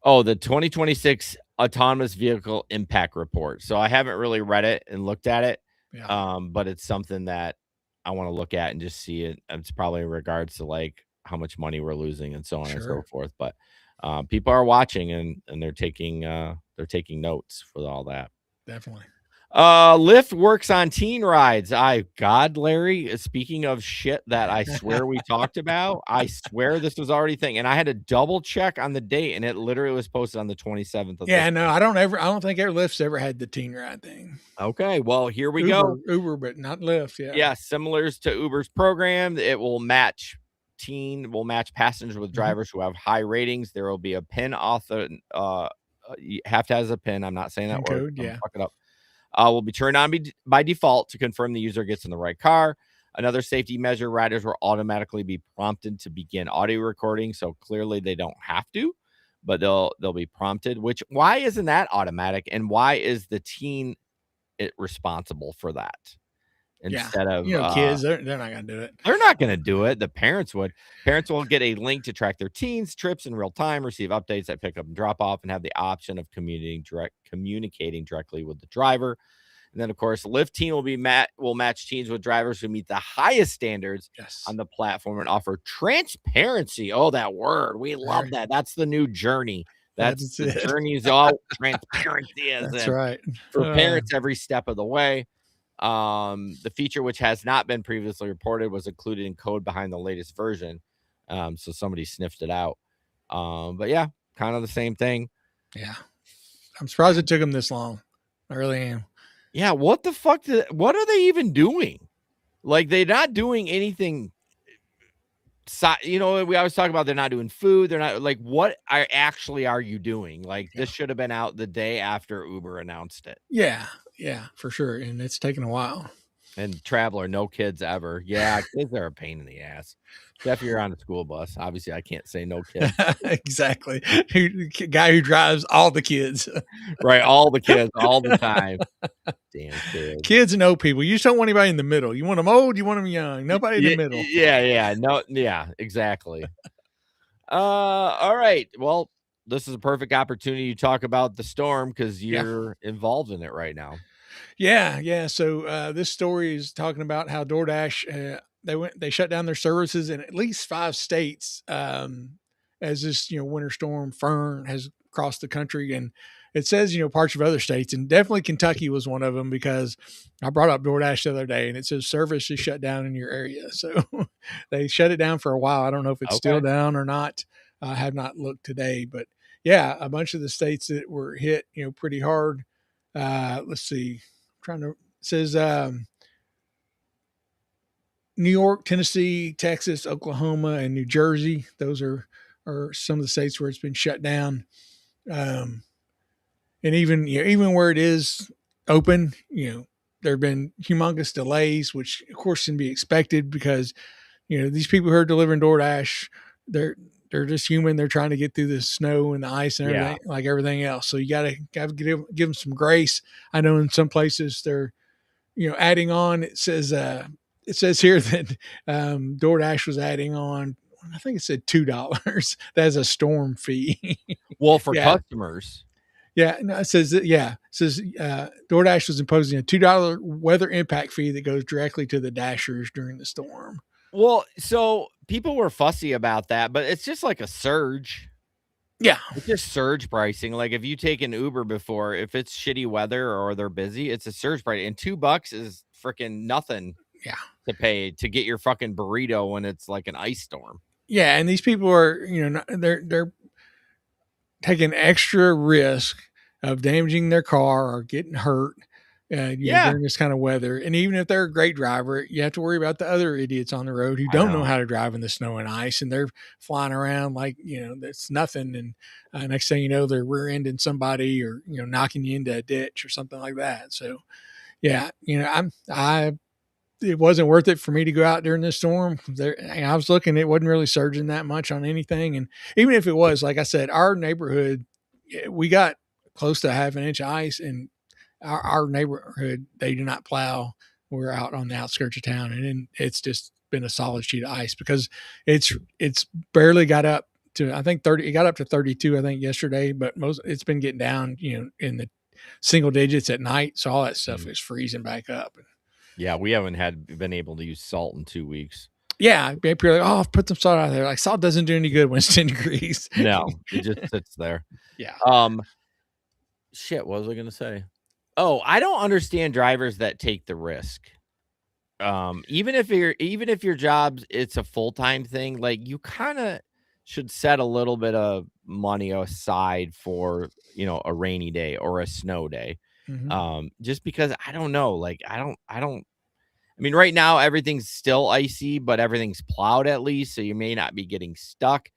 the 2026 autonomous vehicle impact report. So I haven't really read it and looked at it. Yeah. But it's something that I want to look at and just see it. It's probably in regards to like how much money we're losing and so on and so Sure. forth. But people are watching and they're taking notes for all that. Definitely. Lyft works on teen rides. God, Larry, speaking of shit that I swear we talked about, I swear this was already a thing. And I had to double check on the date, and it literally was posted on the 27th of Yeah, this. no, I don't think Lyft's ever had the teen ride thing. Okay, well, here we go. Uber, but not Lyft. Yeah. Yeah, similar to Uber's program, it will match passengers with drivers who have high ratings. There will be a PIN author. You have to have a PIN. I'm not saying that PIN word. code, yeah. Fuck it up. Will be turned on by default to confirm the user gets in the right car. Another safety measure: riders will automatically be prompted to begin audio recording. So clearly they don't have to, but they'll be prompted. Why isn't that automatic? And why is the teen responsible for that instead of kids? They're not gonna do it. They're not gonna do it. The parents would. Parents will get a link to track their teens' trips in real time, receive updates at pickup and drop off, and have the option of communicating directly with the driver. And then, of course, Lyft Teen will match teens with drivers who meet the highest standards on the platform and offer transparency. Oh, that word. We love that. That's the new journey. That's the journey's all transparency is. That's right. For parents every step of the way. The feature, which has not been previously reported, was included in code behind the latest version. So somebody sniffed it out. But yeah, kind of the same thing. Yeah. I'm surprised it took them this long. I really am. Yeah, what the fuck? What are they even doing? Like, they're not doing anything. We always talk about they're not doing food. They're not like, what are you doing? Like, this should have been out the day after Uber announced it. Yeah, for sure. And it's taken a while. And Traveler, no kids ever. Yeah, kids are a pain in the ass. Except if you're on a school bus. Obviously, I can't say no kids. Exactly. Guy who drives all the kids. Right, all the kids, all the time. Damn kids. Kids and old people. You just don't want anybody in the middle. You want them old, you want them young. Nobody in the middle. Yeah. No, yeah, exactly. All right. Well, this is a perfect opportunity to talk about the storm because you're involved in it right now. Yeah. So this story is talking about how DoorDash they shut down their services in at least 5 states as this winter storm Fern has crossed the country, and it says parts of other states, and definitely Kentucky was one of them because I brought up DoorDash the other day and it says service is shut down in your area. So they shut it down for a while. I don't know if it's still down or not. I have not looked today, but yeah, a bunch of the states that were hit pretty hard. Let's see. It says New York, Tennessee, Texas, Oklahoma, and New Jersey. Those are some of the states where it's been shut down. And even where it is open, there have been humongous delays, which of course can be expected because these people who are delivering DoorDash, they're just human. They're trying to get through the snow and the ice and everything, like everything else. So you gotta give them some grace. I know in some places they're adding on. It says here that DoorDash was adding on, I think it said $2. That's a storm fee. Well, for customers. Yeah, no, it says DoorDash was imposing a $2 weather impact fee that goes directly to the Dashers during the storm. Well, so people were fussy about that, but it's just like a surge. Yeah. It's just surge pricing. Like if you take an Uber before, if it's shitty weather or they're busy, it's a surge price. And $2 is freaking nothing to pay to get your fucking burrito when it's like an ice storm. Yeah. And these people are, they're taking extra risk of damaging their car or getting hurt during this kind of weather. And even if they're a great driver, you have to worry about the other idiots on the road who don't know how to drive in the snow and ice, and they're flying around like, that's nothing. And next thing you know, they're rear-ending somebody or, knocking you into a ditch or something like that. So, Yeah, it wasn't worth it for me to go out during this storm. I was looking, it wasn't really surging that much on anything. And even if it was, like I said, our neighborhood, we got close to half an inch of ice, and our neighborhood, they do not plow. We're out on the outskirts of town, and then it's just been a solid sheet of ice because it's barely got up to, I think 30, it got up to 32, I think yesterday, but it's been getting down, in the single digits at night. So all that stuff is freezing back up. Yeah, we haven't been able to use salt in 2 weeks. Yeah, people are like, "Oh, put some salt out there." Like, salt doesn't do any good when it's 10 degrees. No, it just sits there. Yeah. Shit, what was I gonna say? Oh, I don't understand drivers that take the risk. Even if your job's it's a full-time thing, like you kind of should set a little bit of money aside for, a rainy day or a snow day. Just because I don't know, like I mean, right now everything's still icy, but everything's plowed at least, so you may not be getting stuck.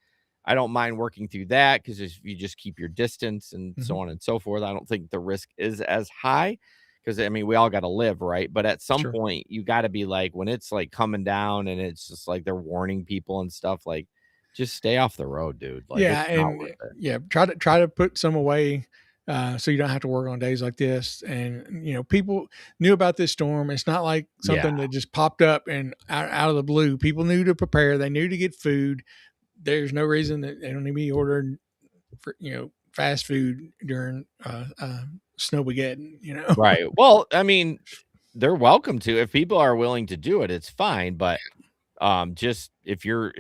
I don't mind working through that because if you just keep your distance and so on and so forth, I don't think the risk is as high because, I mean, we all got to live, right? But at some point, you got to be like, when it's like coming down and it's just like they're warning people and stuff, like, just stay off the road, dude. Like, Yeah, it's not and worth it. yeah, try to put some away so you don't have to work on days like this. And people knew about this storm. It's not like something that just popped up and out of the blue. People knew to prepare. They knew to get food. There's no reason that they don't need to be ordering for fast food during Snowmageddon. Right. Well, I mean, they're welcome to. If people are willing to do it, it's fine. But just if you're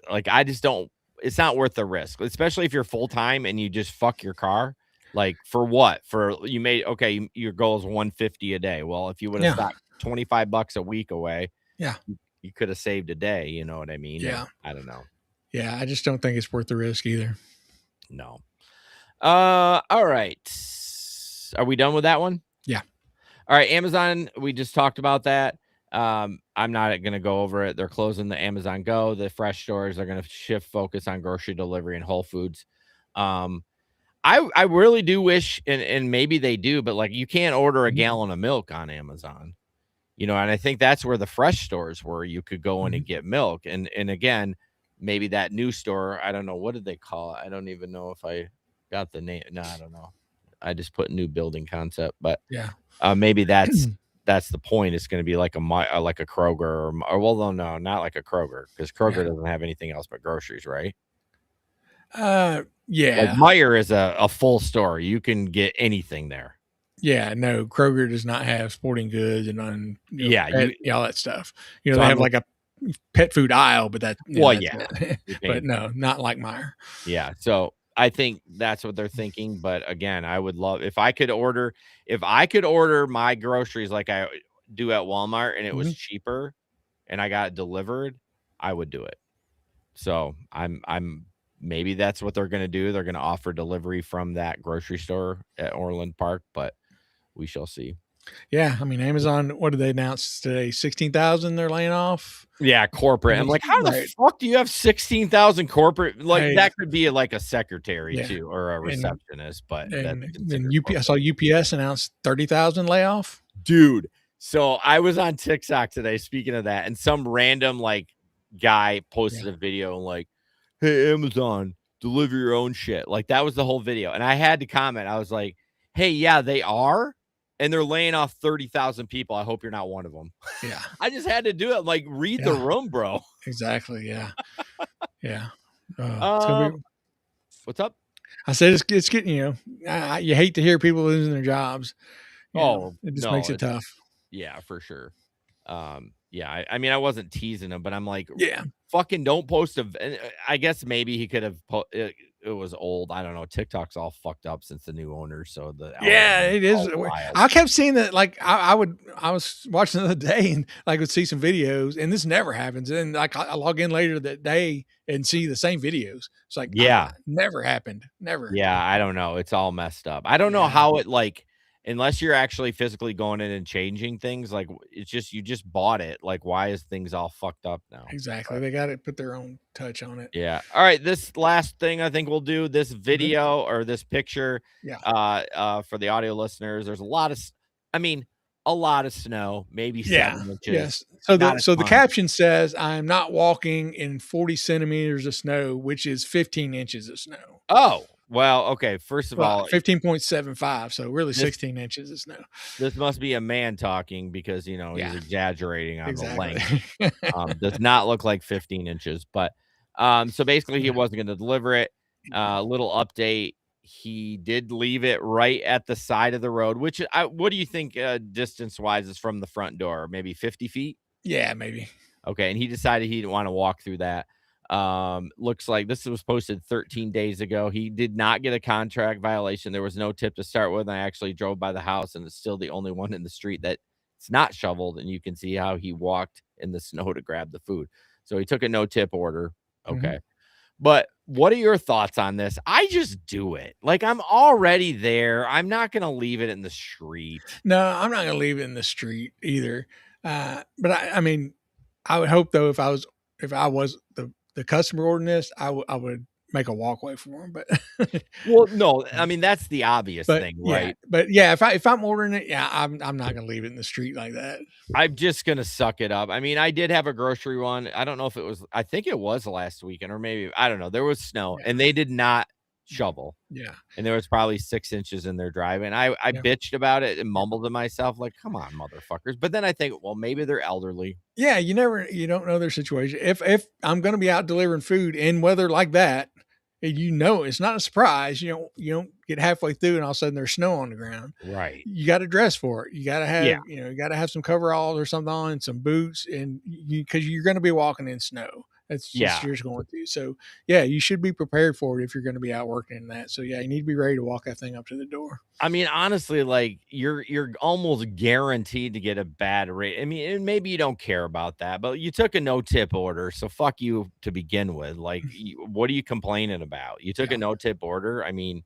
like, I just don't. It's not worth the risk, especially if you're full time and you just fuck your car. Like, for what? Your goal is $150 a day. Well, if you would have stopped $25 a week away, you could have saved a day. You know what I mean? Yeah. I don't know. Yeah, I just don't think it's worth the risk either. No. All right. Are we done with that one? Yeah. All right. Amazon, we just talked about that. I'm not going to go over it. They're closing the Amazon Go. The fresh stores are going to shift focus on grocery delivery and Whole Foods. I really do wish, and maybe they do, but like, you can't order a gallon of milk on Amazon, and I think that's where the fresh stores were. You could go in and get milk. And again, maybe that new store, I don't know, what did they call it? I don't even know if I got the name. No, I don't know. I just put new building concept, but maybe that's the point. It's going to be like a Kroger or well, no, not like a Kroger, because Kroger doesn't have anything else but groceries, right? Yeah. Like Meijer is a full store. You can get anything there. Yeah, no, Kroger does not have sporting goods and all that stuff. They have like a pet food aisle, but that but no, not like Meijer. Yeah, so I think that's what they're thinking. But again, I would love if I could order my groceries like I do at Walmart and it was cheaper and I got it delivered, I would do it. So I'm maybe that's what they're going to do. They're going to offer delivery from that grocery store at Orland Park, but we shall see. Yeah, I mean, Amazon, what did they announce today? 16,000 they're laying off? Yeah, corporate. I'm like, how the fuck do you have 16,000 corporate? Like, that could be like a secretary too, or a receptionist. But then I saw UPS announce 30,000 layoff. Dude, so I was on TikTok today, speaking of that, and some random like guy posted a video like, hey, Amazon, deliver your own shit. Like, that was the whole video. And I had to comment. I was like, hey, yeah, they are. And they're laying off 30,000 people. I hope you're not one of them. Yeah. I just had to do it. Like, read the room, bro. Exactly. Yeah. Yeah. What's up? I said it's getting, you hate to hear people losing their jobs. It just makes it tough. Yeah, for sure. Yeah, I mean, I wasn't teasing him, but I'm like, yeah, fucking don't post I guess maybe he could have it was old. I don't know. TikTok's all fucked up since the new owner. So it is. I kept seeing that. Like I was watching the other day and like would see some videos, and this never happens. And like I log in later that day and see the same videos. It's like, never happened. Never. Yeah, I don't know. It's all messed up. I don't know how it like. Unless you're actually physically going in and changing things, like it's just you just bought it. Like, why is things all fucked up now? Exactly. They got to put their own touch on it. Yeah. All right. This last thing I think we'll do this video or this picture. Yeah. For the audio listeners, there's a lot of. I mean, a lot of snow, maybe 7 inches. Yes. So Not a the ton. caption says, "I'm not walking in 40 centimeters of snow," which is 15 inches of snow. Oh, well, okay. First of all, 15.75. So really This- 16 inches of snow. this must be a man talking because he's exaggerating on the Exactly. length. Does not look like 15 inches, but so basically he wasn't going to deliver it. Little update. He did leave it right at the side of the road, which what do you think distance wise is from the front door? Maybe 50 feet? Yeah, maybe. Okay. And he decided he didn't want to walk through that. Looks like this was posted 13 days ago. He did not get a contract violation. There was no tip to start with. I actually drove by the house and it's still the only one in the street that it's not shoveled. And you can see how he walked in the snow to grab the food. So he took a no tip order. Okay. But what are your thoughts on this? I just do it. Like, I'm already there. I'm not going to leave it in the street. No, I'm not going to leave it in the street either. But I mean, I would hope though, if I was the customer ordering this, I would make a walkway for him. But well, no, I mean, that's the obvious thing, right? Yeah, but yeah, if I'm ordering it, yeah, I'm not going to leave it in the street like that. I'm just going to suck it up. I mean, I did have a grocery one. I don't know if it was, I think it was last weekend or maybe, I don't know. There was snow and they did not shovel. Yeah. And there was probably 6 inches in their driveway. And I bitched about it and mumbled to myself, like, come on, motherfuckers. But then I think, well, maybe they're elderly. Yeah. You don't know their situation. If I'm going to be out delivering food in weather like that, it's not a surprise. You don't get halfway through and all of a sudden there's snow on the ground. Right. You got to dress for it. You got to have, you got to have some coveralls or something on and some boots because you're going to be walking in snow. That's just you're just going through. So yeah, you should be prepared for it if you're going to be out working in that. So yeah, you need to be ready to walk that thing up to the door. I mean, honestly, like you're almost guaranteed to get a bad rate. I mean, and maybe you don't care about that, but you took a no tip order, so fuck you to begin with. Like, what are you complaining about? You took a no tip order. I mean,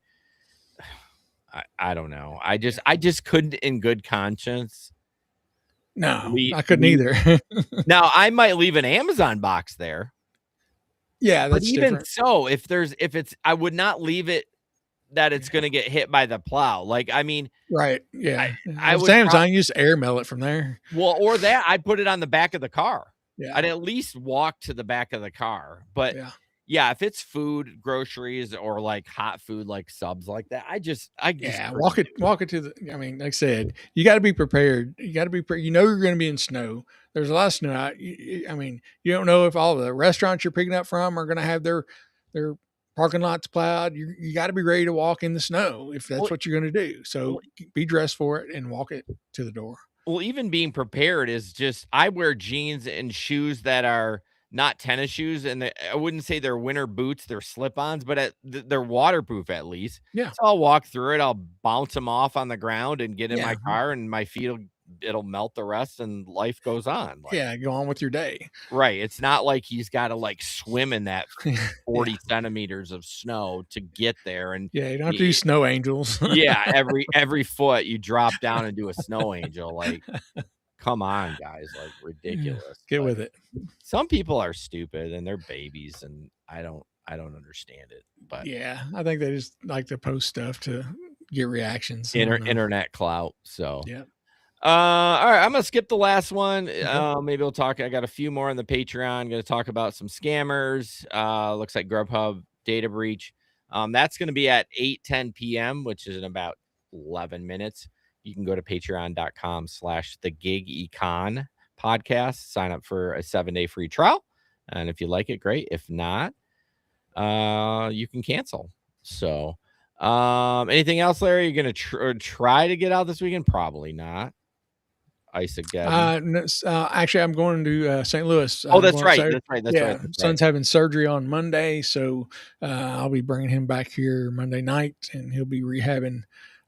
I don't know. I just couldn't, in good conscience. No, I couldn't either. Now I might leave an Amazon box there. Yeah, that's but even different. So, if it's, I would not leave it that it's going to get hit by the plow. Like, I mean, right. Yeah. I would Amazon used to air mail it from there. Well, or that I'd put it on the back of the car. Yeah. I'd at least walk to the back of the car. But yeah, if it's food, groceries, or like hot food, like subs like that, I just walk it to the, I mean, like I said, you got to be prepared. You got to be, you're going to be in snow. There's a lot of snow out. I mean, you don't know if all the restaurants you're picking up from are going to have their parking lots plowed. You got to be ready to walk in the snow if that's what you're going to do. So be dressed for it and walk it to the door. Well, even being prepared is just, I wear jeans and shoes that are not tennis shoes, and I wouldn't say they're winter boots, they're slip-ons, but they're waterproof at least. Yeah. So I'll walk through it, I'll bounce them off on the ground and get in my car, and my feet it'll melt the rest, and life goes on. Like, go on with your day. Right. It's not like he's got to like swim in that 40 centimeters of snow to get there. And you don't have to do snow angels. every foot you drop down and do a snow angel. Like, come on, guys, like ridiculous. Get with it. Some people are stupid and they're babies, and I don't understand it. But yeah, I think they just like to post stuff to get reactions. Internet clout. So yeah. All right, I'm gonna skip the last one. Maybe we'll talk. I got a few more on the Patreon. Gonna talk about some scammers. Looks like Grubhub data breach. That's gonna be at 8:10 p.m., which is in about 11 minutes. You can go to patreon.com/thegigecon podcast. Sign up for a 7-day free trial, and if you like it, great. If not, you can cancel. So, anything else, Larry? You're gonna try to get out this weekend? Probably not. Ice again. Actually, I'm going to St. Louis. That's right. That's right. Son's having surgery on Monday, so I'll be bringing him back here Monday night, and he'll be rehabbing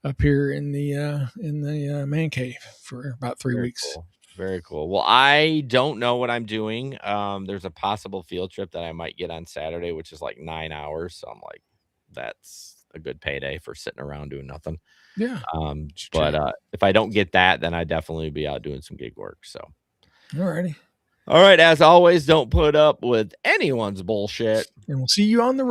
up here in the man cave for about 3 weeks. Cool. Very cool. Well, I don't know what I'm doing. There's a possible field trip that I might get on Saturday, which is like 9 hours. So I'm like, that's a good payday for sitting around doing nothing. Yeah. But if I don't get that, then I definitely be out doing some gig work. So, alrighty. All right. As always, don't put up with anyone's bullshit. And we'll see you on the road.